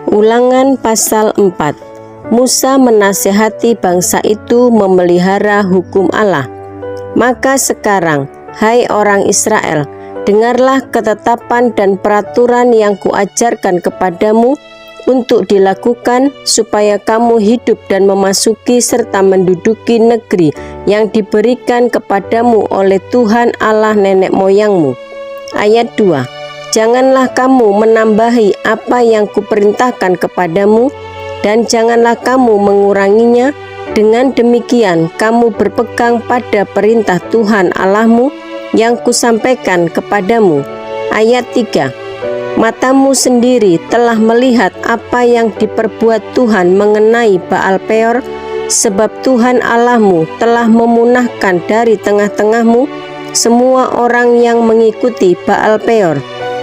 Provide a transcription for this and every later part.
Ulangan pasal 4. Musa menasihati bangsa itu memelihara hukum Allah. Maka sekarang, hai orang Israel, dengarlah ketetapan dan peraturan yang kuajarkan kepadamu untuk dilakukan supaya kamu hidup dan memasuki serta menduduki negeri yang diberikan kepadamu oleh Tuhan Allah nenek moyangmu. Ayat 2. Janganlah kamu menambahi apa yang kuperintahkan kepadamu, dan janganlah kamu menguranginya. Dengan demikian kamu berpegang pada perintah Tuhan Allahmu yang kusampaikan kepadamu. Ayat 3. Matamu sendiri telah melihat apa yang diperbuat Tuhan mengenai Baal Peor, sebab Tuhan Allahmu telah memunahkan dari tengah-tengahmu semua orang yang mengikuti Baal Peor.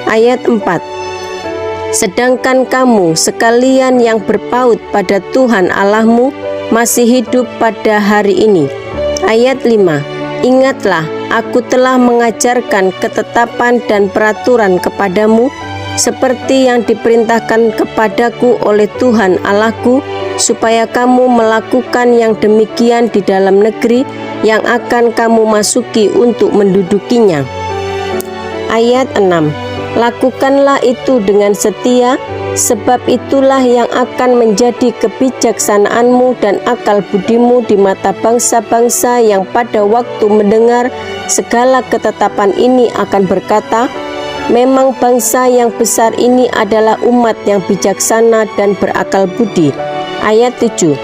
Ayat 4. Sedangkan kamu sekalian yang berpaut pada Tuhan Allahmu masih hidup pada hari ini. Ayat 5. Ingatlah, aku telah mengajarkan ketetapan dan peraturan kepadamu seperti yang diperintahkan kepadaku oleh Tuhan Allahku, supaya kamu melakukan yang demikian di dalam negeri yang akan kamu masuki untuk mendudukinya. Ayat 6. Lakukanlah itu dengan setia, sebab itulah yang akan menjadi kebijaksanaanmu dan akal budimu di mata bangsa-bangsa yang pada waktu mendengar segala ketetapan ini akan berkata, memang bangsa yang besar ini adalah umat yang bijaksana dan berakal budi. Ayat 7.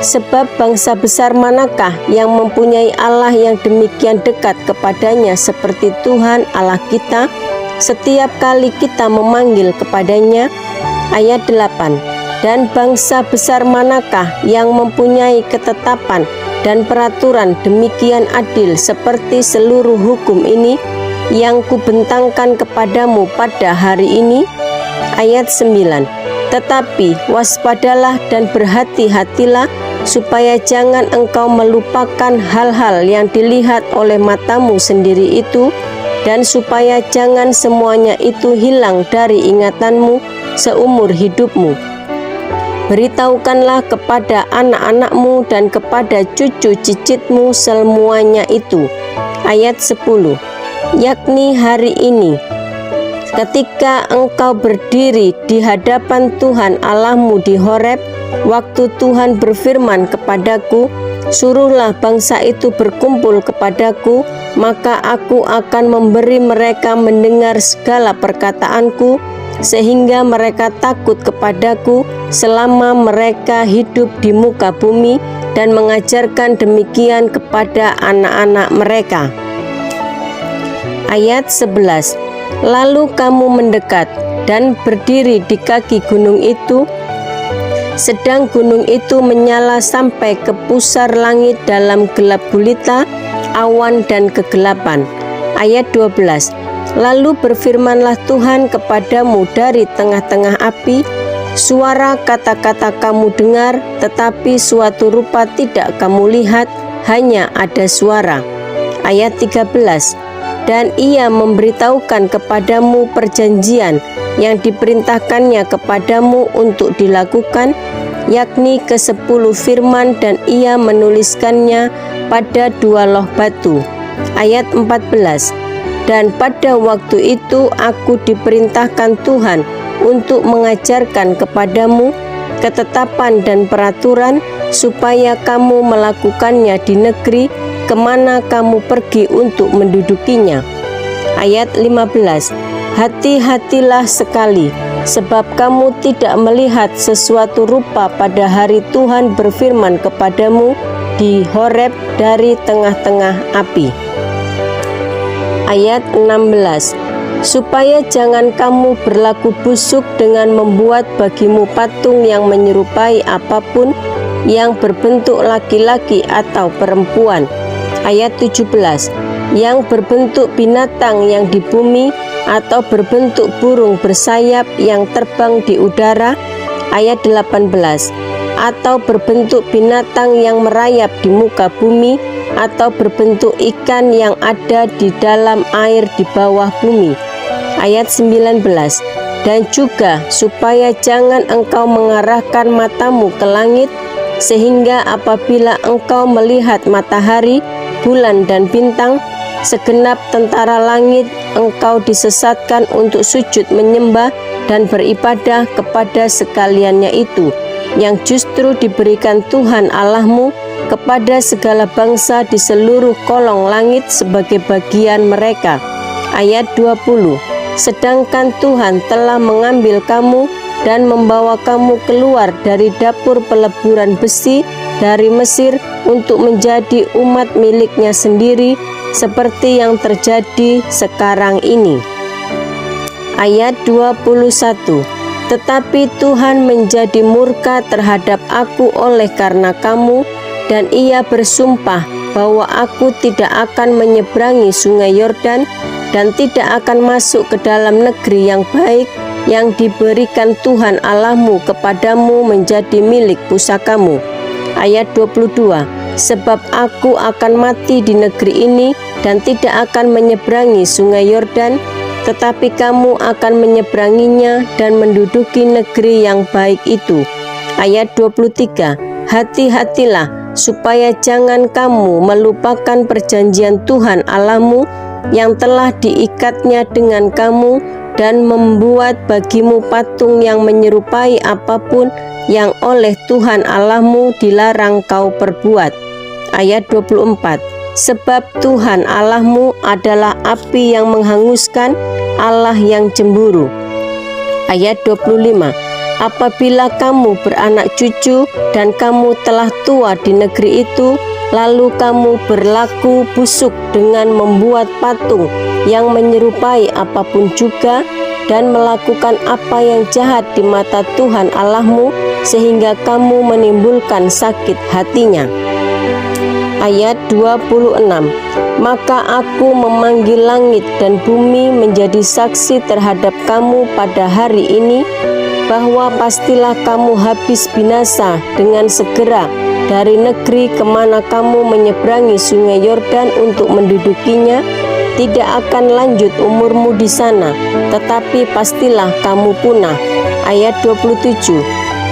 Sebab bangsa besar manakah yang mempunyai Allah yang demikian dekat kepadanya seperti Tuhan Allah kita, setiap kali kita memanggil kepadanya. Ayat 8. Dan bangsa besar manakah yang mempunyai ketetapan dan peraturan demikian adil seperti seluruh hukum ini yang kubentangkan kepadamu pada hari ini. Ayat 9. Tetapi waspadalah dan berhati-hatilah, supaya jangan engkau melupakan hal-hal yang dilihat oleh matamu sendiri itu, dan supaya jangan semuanya itu hilang dari ingatanmu seumur hidupmu. Beritahukanlah kepada anak-anakmu dan kepada cucu cicitmu semuanya itu. Ayat 10. Yakni hari ini, ketika engkau berdiri di hadapan Tuhan Allahmu di Horeb, waktu Tuhan berfirman kepadaku, suruhlah bangsa itu berkumpul kepadaku, maka aku akan memberi mereka mendengar segala perkataanku, sehingga mereka takut kepadaku selama mereka hidup di muka bumi, dan mengajarkan demikian kepada anak-anak mereka. Ayat 11. Lalu kamu mendekat dan berdiri di kaki gunung itu, sedang gunung itu menyala sampai ke pusar langit dalam gelap gulita, awan dan kegelapan. Ayat 12. Lalu berfirmanlah Tuhan kepadamu dari tengah-tengah api, suara kata-kata kamu dengar, tetapi suatu rupa tidak kamu lihat, hanya ada suara. Ayat 13. Dan ia memberitahukan kepadamu perjanjian yang diperintahkannya kepadamu untuk dilakukan, yakni ke-10 firman, dan ia menuliskannya pada 2 loh batu. Ayat 14. Dan pada waktu itu aku diperintahkan Tuhan untuk mengajarkan kepadamu ketetapan dan peraturan, supaya kamu melakukannya di negeri kemana kamu pergi untuk mendudukinya. Ayat 15. Hati-hatilah sekali, sebab kamu tidak melihat sesuatu rupa pada hari Tuhan berfirman kepadamu di Horeb dari tengah-tengah api. Ayat 16. Supaya jangan kamu berlaku busuk dengan membuat bagimu patung yang menyerupai apapun yang berbentuk laki-laki atau perempuan. Ayat 17. Yang berbentuk binatang yang di bumi, atau berbentuk burung bersayap yang terbang di udara. Ayat 18. Atau berbentuk binatang yang merayap di muka bumi, atau berbentuk ikan yang ada di dalam air di bawah bumi. Ayat 19. dan juga supaya jangan engkau mengarahkan matamu ke langit, sehingga apabila engkau melihat matahari, bulan dan bintang, segenap tentara langit, engkau disesatkan untuk sujud menyembah dan beribadah kepada sekaliannya itu, yang justru diberikan Tuhan Allahmu kepada segala bangsa di seluruh kolong langit sebagai bagian mereka. Ayat 20. Sedangkan Tuhan telah mengambil kamu dan membawa kamu keluar dari dapur peleburan besi dari Mesir untuk menjadi umat miliknya sendiri, seperti yang terjadi sekarang ini. Ayat 21. Tetapi Tuhan menjadi murka terhadap aku oleh karena kamu, dan ia bersumpah bahwa aku tidak akan menyeberangi sungai Yordan dan tidak akan masuk ke dalam negeri yang baik yang diberikan Tuhan Allahmu kepadamu menjadi milik pusakamu. Ayat 22. Sebab aku akan mati di negeri ini dan tidak akan menyeberangi sungai Yordan, tetapi kamu akan menyeberanginya dan menduduki negeri yang baik itu. Ayat 23. Hati-hatilah supaya jangan kamu melupakan perjanjian Tuhan Allahmu yang telah diikatnya dengan kamu, dan membuat bagimu patung yang menyerupai apapun yang oleh Tuhan Allahmu dilarang kau perbuat. Ayat 24. Sebab Tuhan Allahmu adalah api yang menghanguskan, Allah yang cemburu. Ayat 25. Apabila kamu beranak cucu dan kamu telah tua di negeri itu, lalu kamu berlaku busuk dengan membuat patung yang menyerupai apapun juga, dan melakukan apa yang jahat di mata Tuhan Allahmu, sehingga kamu menimbulkan sakit hatinya. Ayat 26. Maka aku memanggil langit dan bumi menjadi saksi terhadap kamu pada hari ini, bahwa pastilah kamu habis binasa dengan segera dari negeri kemana kamu menyeberangi sungai Yordan untuk mendudukinya. Tidak akan lanjut umurmu di sana, tetapi pastilah kamu punah. Ayat 27.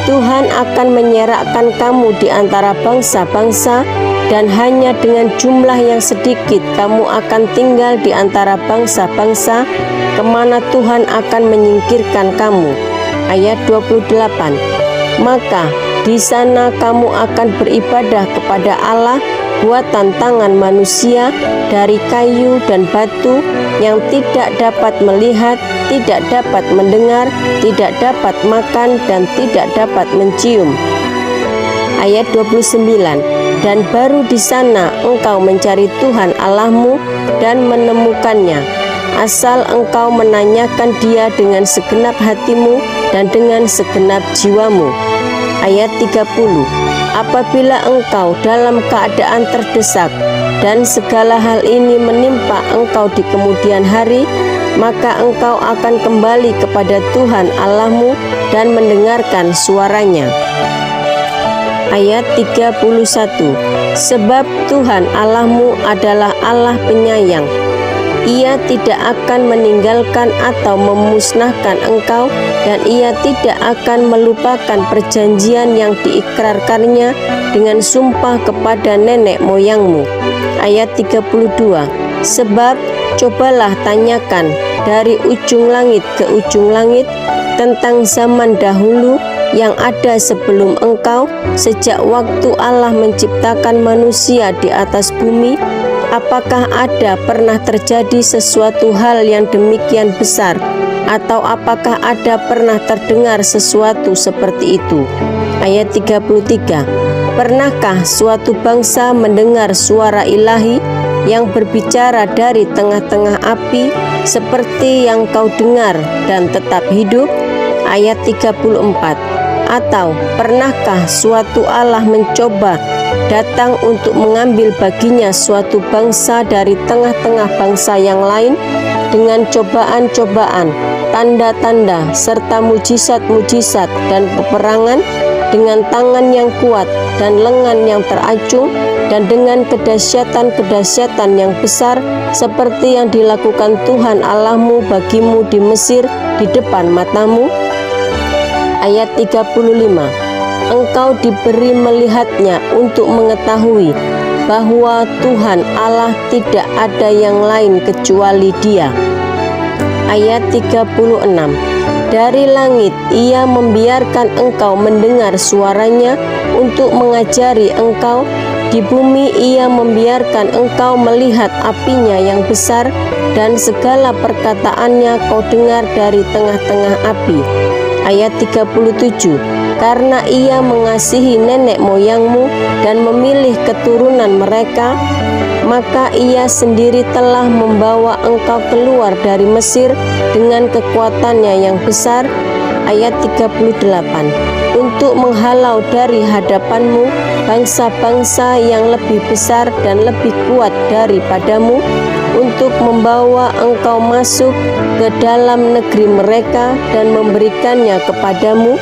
Tuhan akan menyerakkan kamu di antara bangsa-bangsa, dan hanya dengan jumlah yang sedikit kamu akan tinggal di antara bangsa-bangsa kemana Tuhan akan menyingkirkan kamu. Ayat 28. Maka di sana kamu akan beribadah kepada Allah buatan tangan manusia dari kayu dan batu, yang tidak dapat melihat, tidak dapat mendengar, tidak dapat makan, dan tidak dapat mencium. Ayat 29. Dan baru di sana engkau mencari Tuhan Allahmu dan menemukannya, asal engkau menanyakan Dia dengan segenap hatimu dan dengan segenap jiwamu. Ayat 30. Apabila engkau dalam keadaan terdesak dan segala hal ini menimpa engkau di kemudian hari, maka engkau akan kembali kepada Tuhan Allahmu dan mendengarkan suaranya. Ayat 31. Sebab Tuhan Allahmu adalah Allah penyayang. Ia tidak akan meninggalkan atau memusnahkan engkau, dan Ia tidak akan melupakan perjanjian yang diikrarkannya dengan sumpah kepada nenek moyangmu. Ayat 32. Sebab cobalah tanyakan dari ujung langit ke ujung langit tentang zaman dahulu yang ada sebelum engkau, sejak waktu Allah menciptakan manusia di atas bumi. Apakah ada pernah terjadi sesuatu hal yang demikian besar, atau apakah ada pernah terdengar sesuatu seperti itu? Ayat 33. Pernahkah suatu bangsa mendengar suara ilahi yang berbicara dari tengah-tengah api, seperti yang kau dengar dan tetap hidup? Ayat 34. Atau pernahkah suatu Allah mencoba datang untuk mengambil baginya suatu bangsa dari tengah-tengah bangsa yang lain dengan cobaan-cobaan, tanda-tanda, serta mujizat-mujizat dan peperangan? dengan tangan yang kuat dan lengan yang teracung, dan dengan kedahsyatan-kedahsyatan yang besar, seperti yang dilakukan Tuhan Allahmu bagimu di Mesir di depan matamu? Ayat 35. Engkau diberi melihatnya untuk mengetahui bahwa Tuhan Allah tidak ada yang lain kecuali Dia. Ayat 36. Dari langit Ia membiarkan engkau mendengar suaranya untuk mengajari engkau. Di bumi Ia membiarkan engkau melihat apinya yang besar, dan segala perkataannya kau dengar dari tengah-tengah api. Ayat 37. Karena Ia mengasihi nenek moyangmu dan memilih keturunan mereka, maka Ia sendiri telah membawa engkau keluar dari Mesir dengan kekuatannya yang besar. Ayat 38. Untuk menghalau dari hadapanmu bangsa-bangsa yang lebih besar dan lebih kuat daripadamu, untuk membawa engkau masuk ke dalam negeri mereka dan memberikannya kepadamu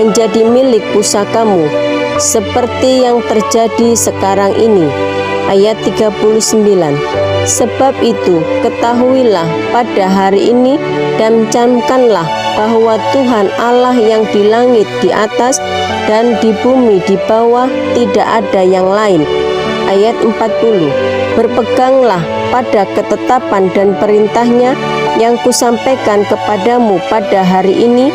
menjadi milik pusakamu, seperti yang terjadi sekarang ini. Ayat 39. Sebab itu ketahuilah pada hari ini dan camkanlah bahwa Tuhan Allah yang di langit di atas dan di bumi di bawah tidak ada yang lain. Ayat 40. Berpeganglah pada ketetapan dan perintahnya yang kusampaikan kepadamu pada hari ini,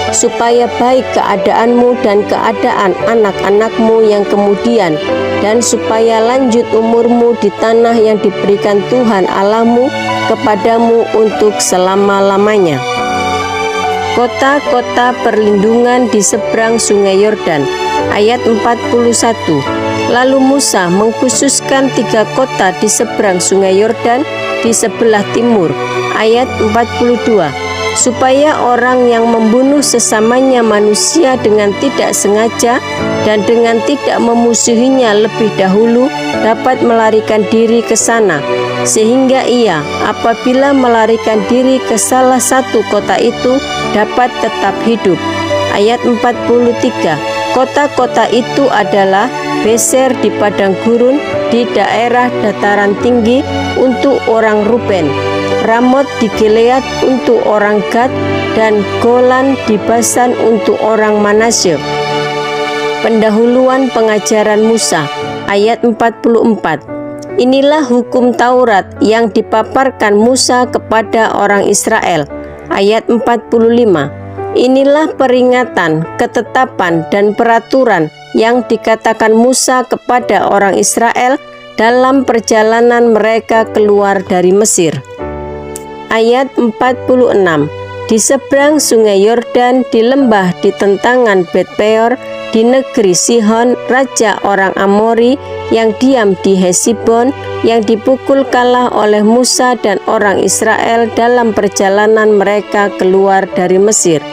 supaya baik keadaanmu dan keadaan anak-anakmu yang kemudian, dan supaya lanjut umurmu di tanah yang diberikan Tuhan Allahmu kepadamu untuk selama-lamanya. Kota-kota perlindungan di seberang Sungai Yordan. Ayat 41. Lalu Musa mengkhususkan 3 kota di seberang Sungai Yordan di sebelah timur. Ayat 42. Supaya orang yang membunuh sesamanya manusia dengan tidak sengaja dan dengan tidak memusuhinya lebih dahulu dapat melarikan diri ke sana, sehingga ia apabila melarikan diri ke salah satu kota itu dapat tetap hidup. Ayat 43. Kota-kota itu adalah Beser di padang gurun di daerah dataran tinggi untuk orang Ruben, Ramot di Gilead untuk orang Gad, dan Golan di Basan untuk orang Manasye. Pendahuluan pengajaran Musa. Ayat 44. Inilah hukum Taurat yang dipaparkan Musa kepada orang Israel. Ayat 45. Inilah peringatan, ketetapan, dan peraturan yang dikatakan Musa kepada orang Israel dalam perjalanan mereka keluar dari Mesir. Ayat 46. Di seberang Sungai Yordan, di lembah di tentangan Bet-peor, di negeri Sihon, raja orang Amori yang diam di Hesibon, yang dipukul kalah oleh Musa dan orang Israel dalam perjalanan mereka keluar dari Mesir.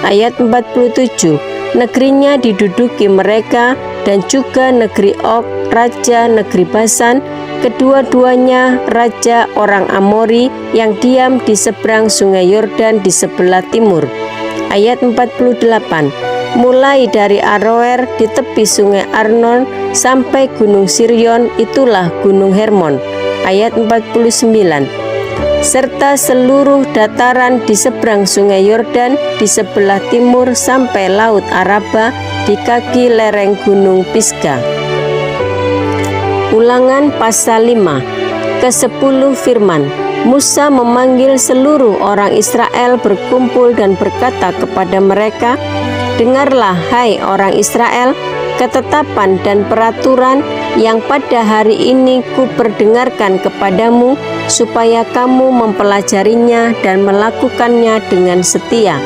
Ayat 47. Negerinya diduduki mereka, dan juga negeri Og, raja negeri Basan, kedua-duanya raja orang Amori yang diam di seberang Sungai Yordan di sebelah timur. Ayat 48. Mulai dari Aroer di tepi Sungai Arnon sampai Gunung Sirion, itulah Gunung Hermon. Ayat 49. Serta seluruh dataran di seberang Sungai Yordan di sebelah timur sampai Laut Araba di kaki lereng Gunung Pisga. Ulangan pasal 5. Ke-10 firman. Musa memanggil seluruh orang Israel berkumpul dan berkata kepada mereka, dengarlah hai orang Israel, ketetapan dan peraturan yang pada hari ini kuperdengarkan kepadamu, supaya kamu mempelajarinya dan melakukannya dengan setia.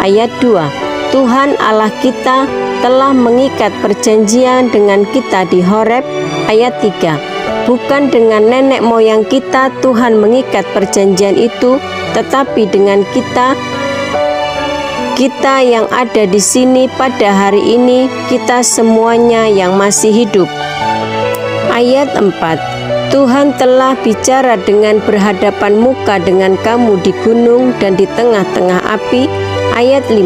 Ayat 2. Tuhan Allah kita telah mengikat perjanjian dengan kita di Horeb. Ayat 3. Bukan dengan nenek moyang kita Tuhan mengikat perjanjian itu, tetapi dengan kita yang ada di sini pada hari ini, kita semuanya yang masih hidup. Ayat 4. Tuhan telah bicara dengan berhadapan muka dengan kamu di gunung dan di tengah-tengah api. Ayat 5.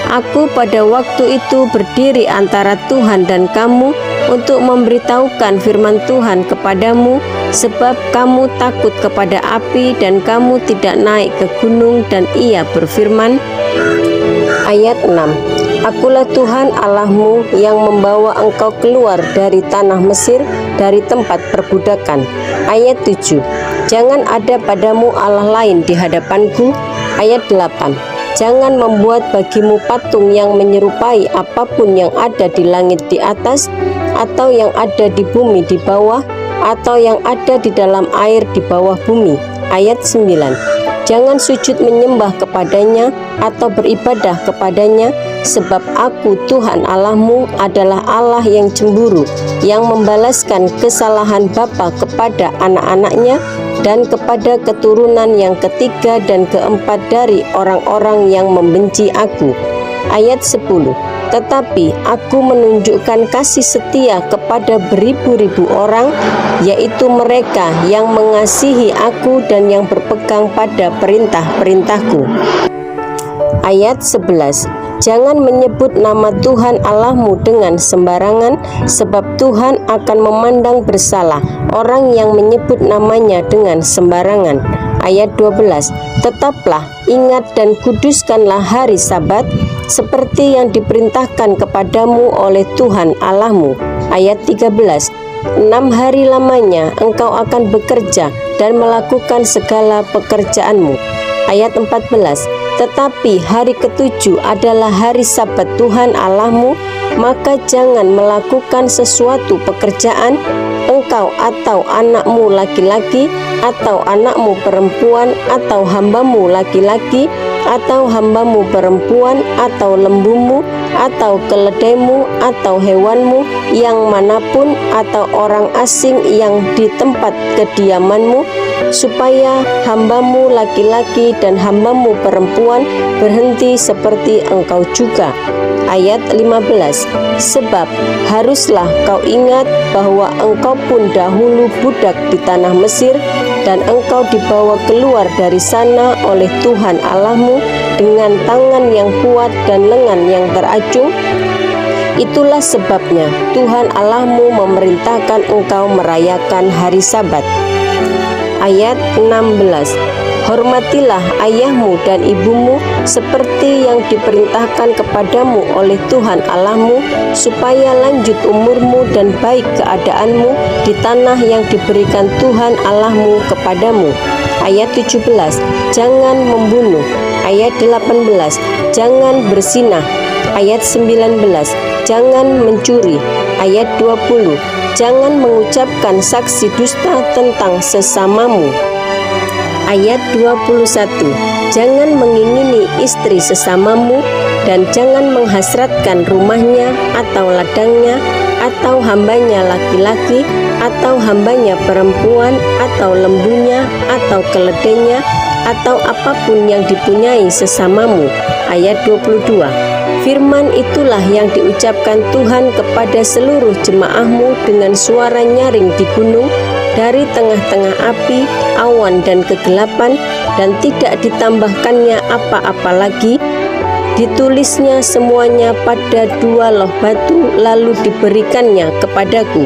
Aku pada waktu itu berdiri antara Tuhan dan kamu untuk memberitahukan firman Tuhan kepadamu, sebab kamu takut kepada api dan kamu tidak naik ke gunung. Dan ia berfirman, ayat 6, Akulah Tuhan Allahmu yang membawa engkau keluar dari tanah Mesir, dari tempat perbudakan. Ayat 7, Jangan ada padamu Allah lain di hadapanku. Ayat 8, Jangan membuat bagimu patung yang menyerupai apapun yang ada di langit di atas, atau yang ada di bumi di bawah, atau yang ada di dalam air di bawah bumi. Ayat 9, Jangan sujud menyembah kepadanya atau beribadah kepadanya, sebab aku Tuhan Allahmu adalah Allah yang cemburu, yang membalaskan kesalahan bapa kepada anak-anaknya dan kepada keturunan yang ketiga dan keempat dari orang-orang yang membenci aku. Ayat 10, Tetapi aku menunjukkan kasih setia kepada beribu-ribu orang, yaitu mereka yang mengasihi aku dan yang berpegang pada perintah-perintahku. Ayat 11, Jangan menyebut nama Tuhan Allahmu dengan sembarangan, sebab Tuhan akan memandang bersalah orang yang menyebut namanya dengan sembarangan. Ayat 12, Tetaplah, ingat dan kuduskanlah hari Sabat, seperti yang diperintahkan kepadamu oleh Tuhan Allahmu. Ayat 13, 6 hari lamanya engkau akan bekerja dan melakukan segala pekerjaanmu. Ayat 14, Tetapi hari ketujuh adalah hari Sabat Tuhan Allahmu, maka jangan melakukan sesuatu pekerjaan, engkau atau anakmu laki-laki, atau anakmu perempuan, atau hambamu laki-laki, atau hambamu perempuan, atau lembumu, atau keledaimu, atau hewanmu yang manapun, atau orang asing yang di tempat kediamanmu, supaya hambamu laki-laki dan hambamu perempuan berhenti seperti engkau juga. Ayat 15, Sebab haruslah kau ingat bahwa engkau pun dahulu budak di tanah Mesir, dan engkau dibawa keluar dari sana oleh Tuhan Allahmu dengan tangan yang kuat dan lengan yang teracung. Itulah sebabnya Tuhan Allahmu memerintahkan engkau merayakan hari Sabat. Ayat 16, Hormatilah ayahmu dan ibumu seperti yang diperintahkan kepadamu oleh Tuhan Allahmu, supaya lanjut umurmu dan baik keadaanmu di tanah yang diberikan Tuhan Allahmu kepadamu. Ayat 17, Jangan membunuh. Ayat 18, Jangan berzinah. Ayat 19, Jangan mencuri. Ayat 20, Jangan mengucapkan saksi dusta tentang sesamamu. Ayat 21, Jangan mengingini istri sesamamu, dan jangan menghasratkan rumahnya atau ladangnya, atau hambanya laki-laki, atau hambanya perempuan, atau lembunya, atau keledainya, atau apapun yang dipunyai sesamamu. Ayat 22, Firman itulah yang diucapkan Tuhan kepada seluruh jemaahmu dengan suara nyaring di gunung, dari tengah-tengah api, awan dan kegelapan, dan tidak ditambahkannya apa-apa lagi. Ditulisnya semuanya pada 2 loh batu, lalu diberikannya kepadaku.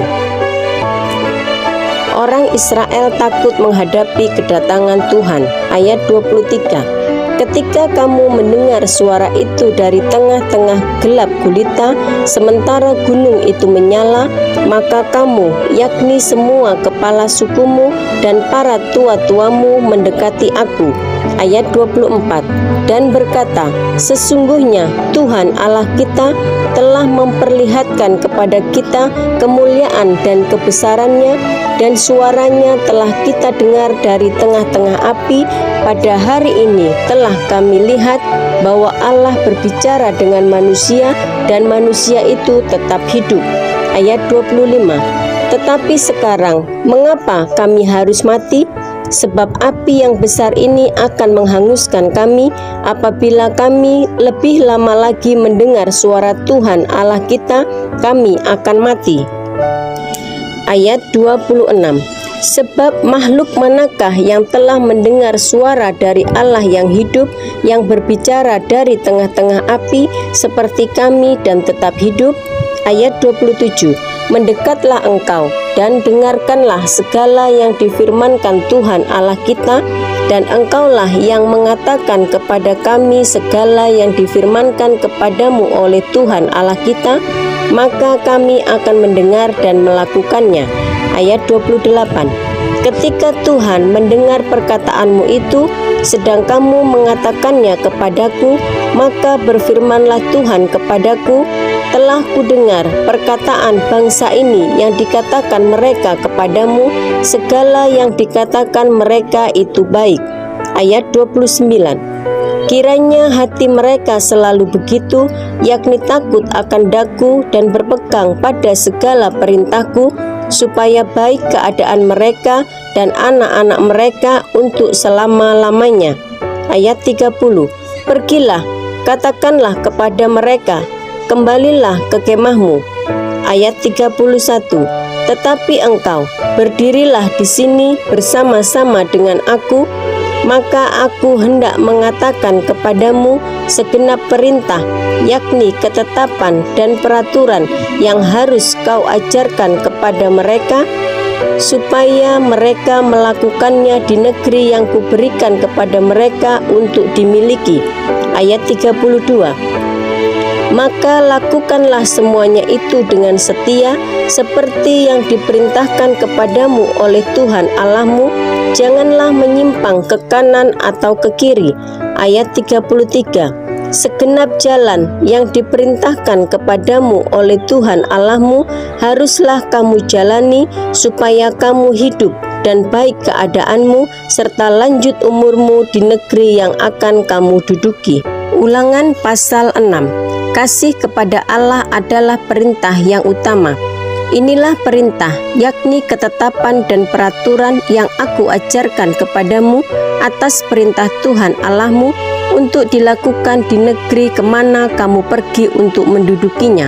Orang Israel takut menghadapi kedatangan Tuhan. Ayat 23, Ketika kamu mendengar suara itu dari tengah-tengah gelap gulita, sementara gunung itu menyala, maka kamu, yakni semua kepala sukumu dan para tua-tuamu mendekati aku. Ayat 24, dan berkata, Sesungguhnya Tuhan Allah kita telah memperlihatkan kepada kita kemuliaan dan kebesarannya, dan suaranya telah kita dengar dari tengah-tengah api. Pada hari ini telah kami lihat bahwa Allah berbicara dengan manusia, dan manusia itu tetap hidup. Ayat 25, Tetapi sekarang mengapa kami harus mati? Sebab api yang besar ini akan menghanguskan kami apabila kami lebih lama lagi mendengar suara Tuhan Allah kita, kami akan mati. Ayat 26, Sebab makhluk manakah yang telah mendengar suara dari Allah yang hidup, yang berbicara dari tengah-tengah api seperti kami dan tetap hidup? Ayat 27. Mendekatlah engkau dan dengarkanlah segala yang difirmankan Tuhan Allah kita, dan engkaulah yang mengatakan kepada kami segala yang difirmankan kepadamu oleh Tuhan Allah kita, maka kami akan mendengar dan melakukannya. Ayat 28. Ketika Tuhan mendengar perkataanmu itu, sedang kamu mengatakannya kepadaku, maka berfirmanlah Tuhan kepadaku, telah kudengar perkataan bangsa ini yang dikatakan mereka kepadamu, segala yang dikatakan mereka itu baik. Ayat 29. Kiranya hati mereka selalu begitu, yakni takut akan daku dan berpegang pada segala perintahku, supaya baik keadaan mereka dan anak-anak mereka untuk selama-lamanya. Ayat 30. Pergilah, katakanlah kepada mereka, kembalilah ke kemahmu. Ayat 31. Tetapi engkau berdirilah di sini bersama-sama dengan aku, maka aku hendak mengatakan kepadamu segenap perintah, yakni ketetapan dan peraturan yang harus kau ajarkan kepada mereka, supaya mereka melakukannya di negeri yang kuberikan kepada mereka untuk dimiliki. Ayat 32. Maka lakukanlah semuanya itu dengan setia, seperti yang diperintahkan kepadamu oleh Tuhan Allahmu. Janganlah menyimpang ke kanan atau ke kiri. Ayat 33. Segenap jalan yang diperintahkan kepadamu oleh Tuhan Allahmu haruslah kamu jalani, supaya kamu hidup dan baik keadaanmu, serta lanjut umurmu di negeri yang akan kamu duduki. Ulangan pasal 6. Kasih kepada Allah adalah perintah yang utama. Inilah perintah, yakni ketetapan dan peraturan yang aku ajarkan kepadamu atas perintah Tuhan Allahmu, untuk dilakukan di negeri kemana kamu pergi untuk mendudukinya.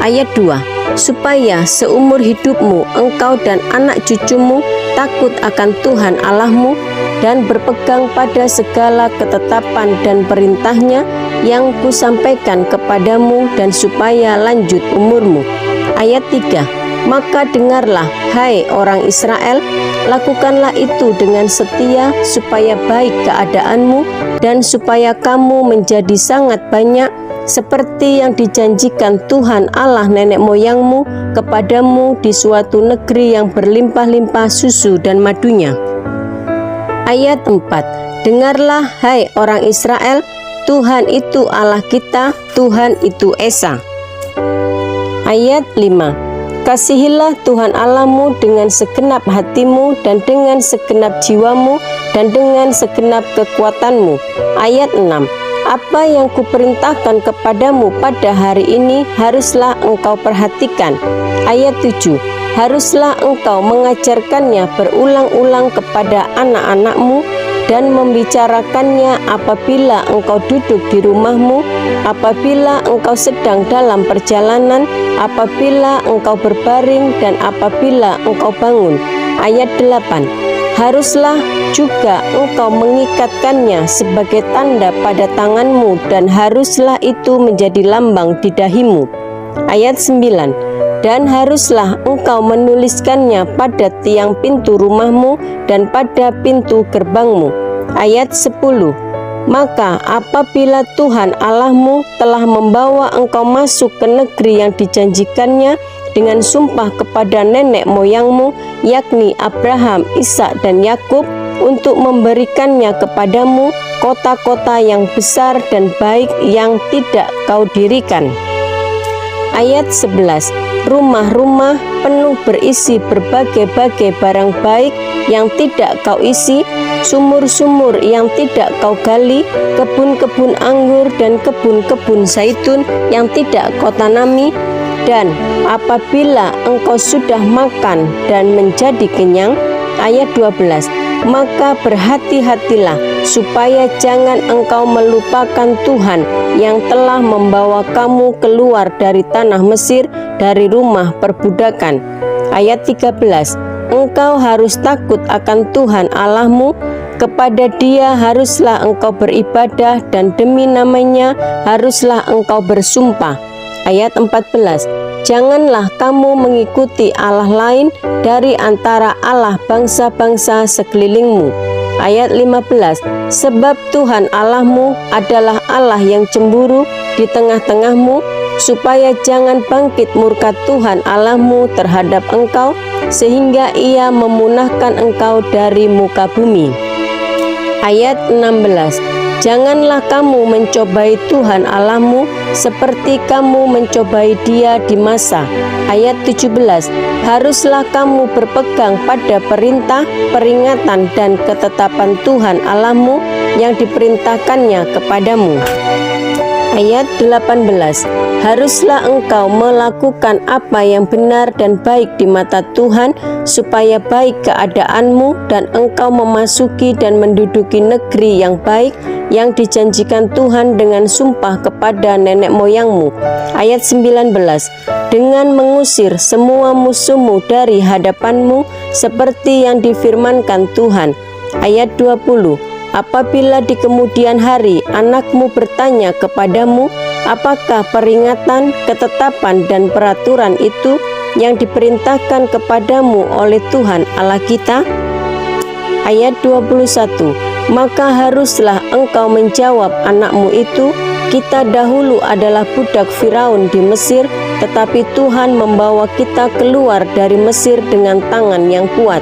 Ayat 2. Supaya seumur hidupmu engkau dan anak cucumu takut akan Tuhan Allahmu, dan berpegang pada segala ketetapan dan perintahnya yang kusampaikan kepadamu, dan supaya lanjut umurmu. Ayat 3. Maka dengarlah, hai orang Israel, lakukanlah itu dengan setia, supaya baik keadaanmu, dan supaya kamu menjadi sangat banyak, seperti yang dijanjikan Tuhan Allah nenek moyangmu kepadamu di suatu negeri yang berlimpah-limpah susu dan madunya. Ayat 4. Dengarlah, hai orang Israel, Tuhan itu Allah kita, Tuhan itu Esa. Ayat 5. Kasihilah Tuhan Allahmu dengan segenap hatimu, dan dengan segenap jiwamu, dan dengan segenap kekuatanmu. Ayat 6. Apa yang kuperintahkan kepadamu pada hari ini haruslah engkau perhatikan. Ayat 7. Haruslah engkau mengajarkannya berulang-ulang kepada anak-anakmu, dan membicarakannya apabila engkau duduk di rumahmu, apabila engkau sedang dalam perjalanan, apabila engkau berbaring, dan apabila engkau bangun. Ayat 8. Haruslah juga engkau mengikatkannya sebagai tanda pada tanganmu, dan haruslah itu menjadi lambang di dahimu. Ayat 9. Dan haruslah engkau menuliskannya pada tiang pintu rumahmu dan pada pintu gerbangmu. Ayat 10. Maka apabila Tuhan Allahmu telah membawa engkau masuk ke negeri yang dijanjikannya dengan sumpah kepada nenek moyangmu, yakni Abraham, Ishak, dan Yakub, untuk memberikannya kepadamu kota-kota yang besar dan baik yang tidak kau dirikan. Ayat 11. Rumah-rumah penuh berisi berbagai-bagai barang baik yang tidak kau isi, sumur-sumur yang tidak kau gali, kebun-kebun anggur dan kebun-kebun zaitun yang tidak kau tanami. Dan apabila engkau sudah makan dan menjadi kenyang, ayat 12, maka berhati-hatilah supaya jangan engkau melupakan Tuhan yang telah membawa kamu keluar dari tanah Mesir, dari rumah perbudakan. Ayat 13. engkau harus takut akan Tuhan Allahmu, kepada Dia haruslah engkau beribadah dan demi namanya haruslah engkau bersumpah. Ayat 14. Janganlah kamu mengikuti Allah lain dari antara Allah bangsa-bangsa sekelilingmu. Ayat 15. Sebab Tuhan Allahmu adalah Allah yang cemburu di tengah-tengahmu, supaya jangan bangkit murka Tuhan Allahmu terhadap engkau, sehingga Ia memunahkan engkau dari muka bumi. Ayat 16. Janganlah kamu mencobai Tuhan Allahmu seperti kamu mencobai Dia di masa. Ayat 17. Haruslah kamu berpegang pada perintah, peringatan, dan ketetapan Tuhan Allahmu yang diperintahkannya kepadamu. Ayat 18. Haruslah engkau melakukan apa yang benar dan baik di mata Tuhan, supaya baik keadaanmu dan engkau memasuki dan menduduki negeri yang baik yang dijanjikan Tuhan dengan sumpah kepada nenek moyangmu. Ayat 19. Dengan mengusir semua musuhmu dari hadapanmu, seperti yang difirmankan Tuhan. Ayat 20. Apabila di kemudian hari anakmu bertanya kepadamu, apakah peringatan, ketetapan, dan peraturan itu yang diperintahkan kepadamu oleh Tuhan Allah kita? Ayat 21. Maka haruslah engkau menjawab anakmu itu, kita dahulu adalah budak Firaun di Mesir, tetapi Tuhan membawa kita keluar dari Mesir dengan tangan yang kuat.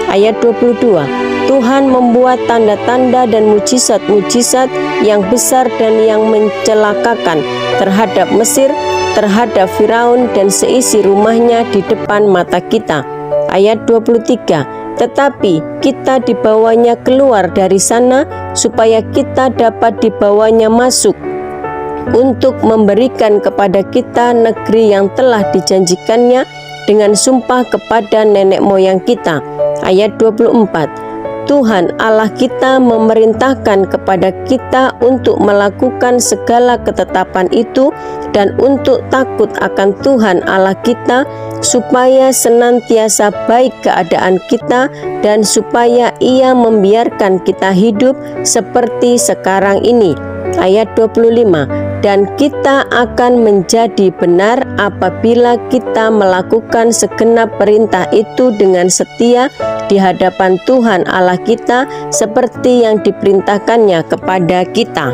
Ayat 22. Tuhan membuat tanda-tanda dan mujizat-mujizat yang besar dan yang mencelakakan terhadap Mesir, terhadap Firaun dan seisi rumahnya di depan mata kita. Ayat 23. Tetapi kita dibawanya keluar dari sana, supaya kita dapat dibawanya masuk untuk memberikan kepada kita negeri yang telah dijanjikannya dengan sumpah kepada nenek moyang kita. Ayat 24. Tuhan Allah kita memerintahkan kepada kita untuk melakukan segala ketetapan itu dan untuk takut akan Tuhan Allah kita, supaya senantiasa baik keadaan kita dan supaya Ia membiarkan kita hidup seperti sekarang ini. Ayat 25. Dan kita akan menjadi benar apabila kita melakukan segenap perintah itu dengan setia di hadapan Tuhan Allah kita, seperti yang diperintahkannya kepada kita.